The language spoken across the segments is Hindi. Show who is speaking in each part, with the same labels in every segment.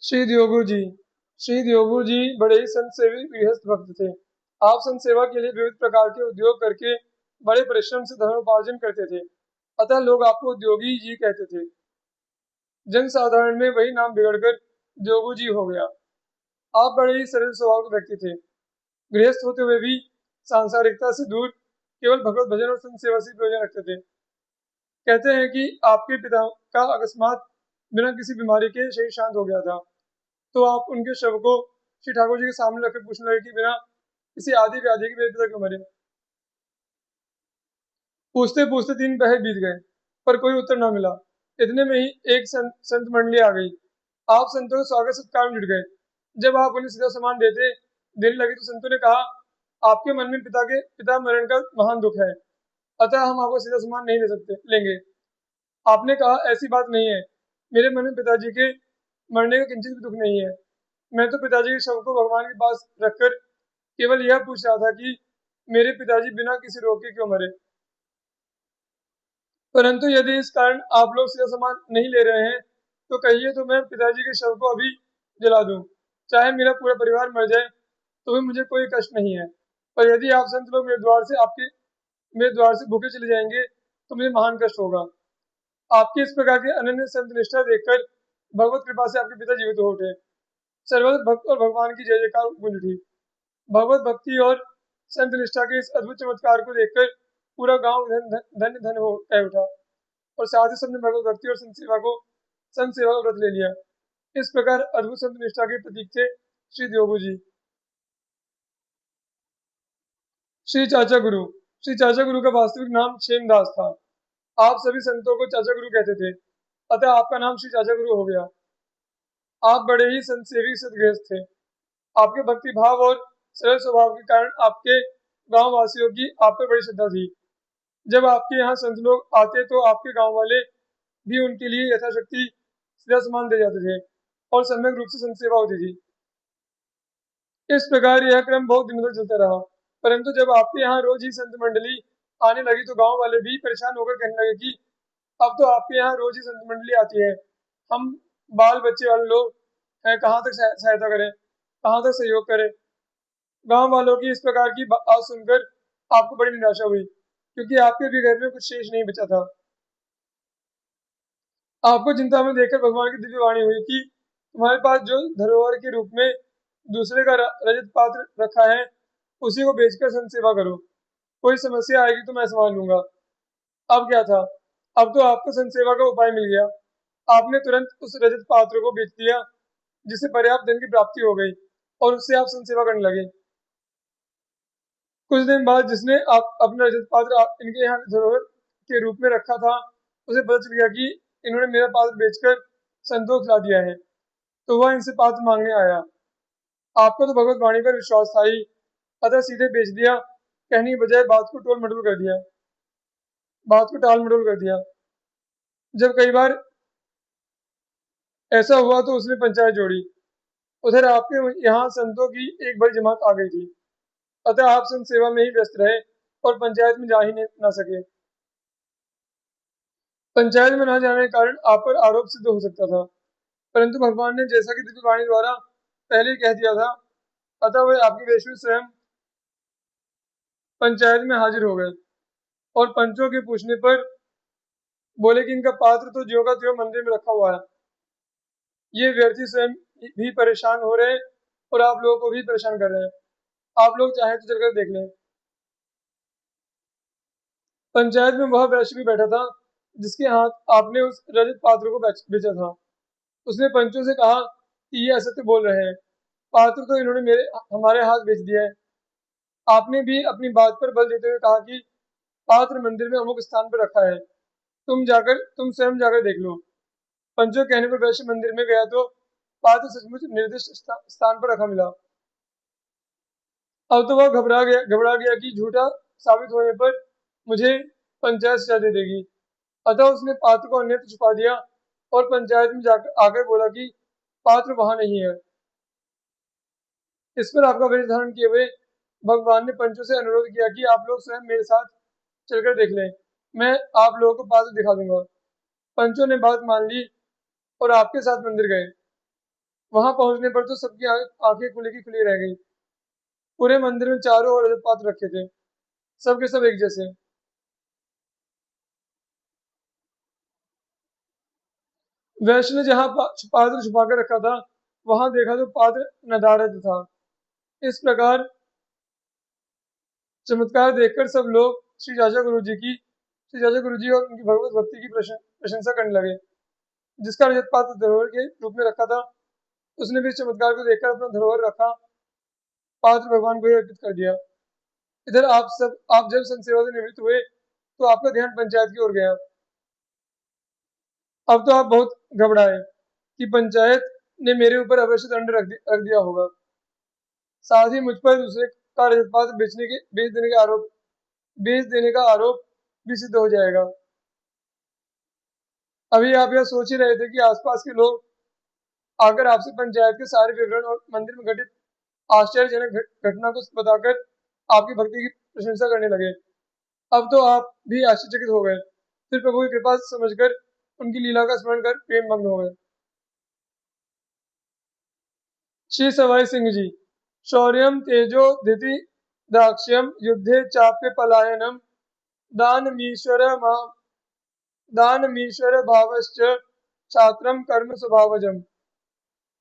Speaker 1: श्री दियोगु जी श्री दियोगु जी बड़े ही संत सेवी गृहस्थ भक्त थे। आप संत सेवा के लिए विविध प्रकार के उद्योग करके बड़े परिश्रम से धनोपार्जन करते थे। अतः लोग आपको उद्योगी जी कहते थे। जन साधारण में वही नाम बिगड़कर दियोगु जी हो गया। आप बड़े ही सरल स्वभाव के व्यक्ति थे। गृहस्थ होते हुए भी सांसारिकता से दूर केवल भगवत भजन और संत सेवा से प्रयोजन रखते थे। कहते हैं कि आपके पिता का अकस्मात बिना किसी बीमारी के शरीर शांत हो गया था। तो आप उनके शव को श्री ठाकुर जी के सामने रखकर पूछने लगे कि बिना किसी आदि व्याधि के मेरे पिता क्यों मरे। पूछते पूछते 3 पहर बीत गए, पर कोई उत्तर न मिला। इतने में ही एक संत मंडली आ गई। आप संतों के स्वागत सत्कार में जुट गए। जब आप उन्हें सीधा सामान देने लगे तो संतों ने कहा, आपके मन में पिता मरण का महान दुख है, अतः हम आपको सीधा सामान नहीं लेंगे। आपने कहा, ऐसी बात नहीं है। मेरे मन में पिताजी के मरने का किंचित भी दुख नहीं है। मैं तो पिताजी के शव को भगवान के पास रखकर केवल यह पूछ रहा था कि मेरे पिताजी बिना किसी रोग के क्यों मरे। परंतु यदि इस कारण आप लोग सीधा सामान नहीं ले रहे हैं तो कहिए, तो मैं पिताजी के शव को अभी जला दूं। चाहे मेरा पूरा परिवार मर जाए तो भी मुझे कोई कष्ट नहीं है। पर यदि आप संत लोग मेरे द्वार से भूखे चले जाएंगे तो मुझे महान कष्ट होगा। आपकी इस प्रकार की अनन्य संत निष्ठा देखकर भगवत कृपा से आपके पिता जीवित हो उठे। सर्वत्र भक्त और भगवान की जय जयकार गूंज उठी। भगवत भक्ति और संत निष्ठा के इस अद्भुत चमत्कार को देखकर पूरा गांव धन्य धन्य हो कह उठा और साथ ही सबने भगवत भक्ति और संत सेवा का व्रत ले लिया। इस प्रकार अद्भुत संत निष्ठा के प्रतीक थे श्री दियोगु जी। श्री चाचा गुरु श्री चाचा गुरु का वास्तविक नाम क्षेमदास था। आप सभी संतों को चाचा गुरु कहते थे, अतः आपका नाम श्री चाचा गुरु हो गया। आप बड़े ही संत सेवी सदगृहस्थ थे। आपके भक्ति भाव और सरल स्वभाव के कारण आपके गांव वासियों की आप पर बड़ी श्रद्धा थी। जब आपके यहाँ संत लोग आते तो आपके गांव वाले भी उनके लिए यथाशक्ति सीधा सामान दे जाते थे और सम्यक रूप से संत सेवा होती थी। इस प्रकार यह क्रम बहुत दिनों तक चलता रहा। परंतु जब आपके यहाँ रोज ही संत मंडली आने लगी तो गांव वाले भी परेशान होकर कहने लगे कि अब तो आपके यहाँ रोज ही संत मंडली आती है, हम बाल बच्चे वाले लोग हैं, कहाँ तक सहायता करें, कहाँ तक सहयोग करें। गांव वालों की इस प्रकार की बात सुनकर आपको बड़ी निराशा हुई, क्योंकि आपके भी घर में कुछ शेष नहीं बचा था। आपको चिंता में देखकर भगवान की दिव्य वाणी हुई कि तुम्हारे पास जो धरोहर के रूप में दूसरे का रजत पात्र रखा है, उसी को बेचकर संत सेवा करो। कोई समस्या आएगी तो मैं संभाल लूंगा। अब क्या था, अब तो आपको संत सेवा का उपाय मिल गया। आपने तुरंत उस रजत पात्र को बेच दिया, जिससे पर्याप्त धन की प्राप्ति हो गई और उससे आप संत सेवा करने लगे। कुछ दिन बाद जिसने आप अपना रजत पात्र इनके यहाँ धरोहर के रूप में रखा था, उसे पता चल गया कि इन्होंने मेरा पात्र बेचकर संतों को खिला दिया है, तो वह इनसे पात्र मांगने आया। आपको तो भगवत वाणी पर विश्वास था ही, अतः सीधे बेच दिया, कहने की बजाय बात को टाल मटोल कर दिया। जब कई बार ऐसा हुआ तो उसने पंचायत जोड़ी। उधर आपके यहाँ संतों की एक बड़ी जमात आ गई थी, अतः आप संत सेवा में ही व्यस्त रहे और पंचायत में जा ही न सके। पंचायत में न जाने के कारण आप पर आरोप सिद्ध हो सकता था, परंतु भगवान ने जैसा कि दिव्य वाणी द्वारा पहले ही कह दिया था, अतः वे आपके वेश में स्वयं पंचायत में हाजिर हो गए और पंचों के पूछने पर बोले कि इनका पात्र तो ज्यों का त्यों मंदिर में रखा हुआ है। ये व्यर्थी स्वयं भी परेशान हो रहे हैं और आप लोगों को भी परेशान कर रहे हैं। आप लोग चाहे तो चलकर देख लें। पंचायत में वह वैश्य भी बैठा था जिसके हाथ आपने उस रजत पात्र को बेचा था। उसने पंचों से कहा कि ये असत्य बोल रहे हैं, पात्र तो इन्होंने हमारे हाथ बेच दिया है। आपने भी अपनी बात पर बल देते हुए कहा कि पात्र मंदिर में अमुक स्थान पर रखा है, तुम स्वयं जाकर देख लो। पंचों कहने पर वैश्य मंदिर में गया तो पात्र सचमुच निर्दिष्ट स्थान पर रखा मिला। अब तो वह घबरा गया कि झूठा साबित होने पर मुझे पंचायत सजा दे देगी, अतः उसने पात्र को अन्यत्र छुपा दिया और पंचायत में जाकर आकर बोला कि पात्र वहां नहीं है। इस पर आपका वेश धारण किए हुए भगवान ने पंचों से अनुरोध किया कि आप लोग स्वयं मेरे साथ चलकर देख लें, मैं आप लोगों को पात्र दिखा दूंगा। पंचों ने बात मान ली और आपके साथ मंदिर गए। वहां पहुंचने पर तो सबकी आंखें खुली की खुली रह गई। पूरे मंदिर में चारों ओर रजत पात्र रखे थे, सब के सब एक जैसे। वैश्य ने जहाँ पात्र छुपा कर रखा था, वहां देखा तो पात्र नदारद था। इस प्रकार चमत्कार देखकर सब लोग श्री चाचा गुरु जी और उनकी भगवत भक्ति की प्रशंसा करने लगे। जिसका रजत पात्र धरोहर के रूप में रखा था, उसने भी इस चमत्कार को देखकर अपना धरोहर रखा पात्र भगवान को ही अर्पित कर दिया। इधर आप जब संत सेवा से निवृत्त हुए, तो आपका ध्यान पंचायत की ओर गया। अब तो आप बहुत घबराए कि पंचायत ने मेरे ऊपर अवश्य दंड रख दिया होगा। साथ ही मुझ पर दूसरे का रजत पात्र बेच देने का आरोप भी सिद्ध हो जाएगा। अभी आप यह सोच ही रहे थे कि आसपास के लोग आकर आपसे पंचायत के सारे विवरण और मंदिर में घटित आश्चर्यजनक घटना को बताकर आपकी भक्ति की प्रशंसा करने लगे। अब तो आप भी आश्चर्यचकित हो गए, फिर प्रभु की कृपा समझकर उनकी लीला का स्मरण कर प्रेम मग्न हो गए। श्री सवाई सिंह जी। शौर्यम तेजो धृति दाक्ष्यम युद्धे चाप्य पलायनम दानमीश्वर दानमीश्वर भावश्च छात्रम कर्म स्वभावजम।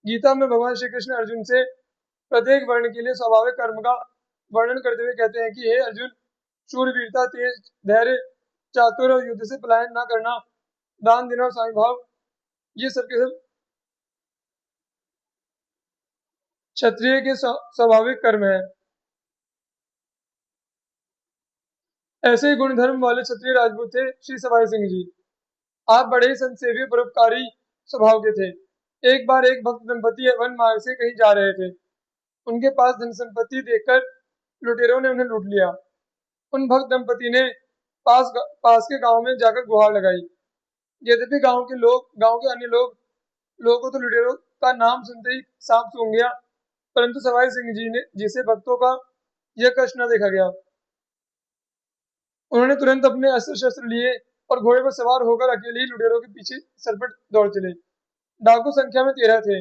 Speaker 1: गीता में भगवान श्री कृष्ण अर्जुन से प्रत्येक वर्ण के लिए स्वाभाविक कर्म का वर्णन करते हुए कहते हैं कि हे अर्जुन, शूरवीरता, तेज, धैर्य, चातुर और युद्ध से पलायन न करना, दान देना और स्वामी भाव, ये सब के सब क्षत्रिय के स्वाभाविक कर्म है। ऐसे ही गुणधर्म वाले क्षत्रिय राजपूत थे श्री सवाई सिंह जी। आप बड़े ही संतसेवी परोपकारी स्वभाव के थे। एक बार एक भक्त दंपति वन मार्ग से कहीं जा रहे थे। उनके पास धन संपत्ति देखकर लुटेरों ने उन्हें लूट लिया। उन भक्त दंपति ने पास के गांव में जाकर गुहार लगाई। यद्यपि गांव के अन्य लोगों को तो लुटेरों का नाम सुनते ही सांप सूंघ गया, परंतु सवाई सिंह जी ने जिसे भक्तों का यह कष्ट न देखा गया। उन्होंने तुरंत अपने अस्त्र शस्त्र लिए और घोड़े पर सवार होकर अकेले ही लुटेरों के पीछे सरपट दौड़ चले। डाकू संख्या में 13 थे।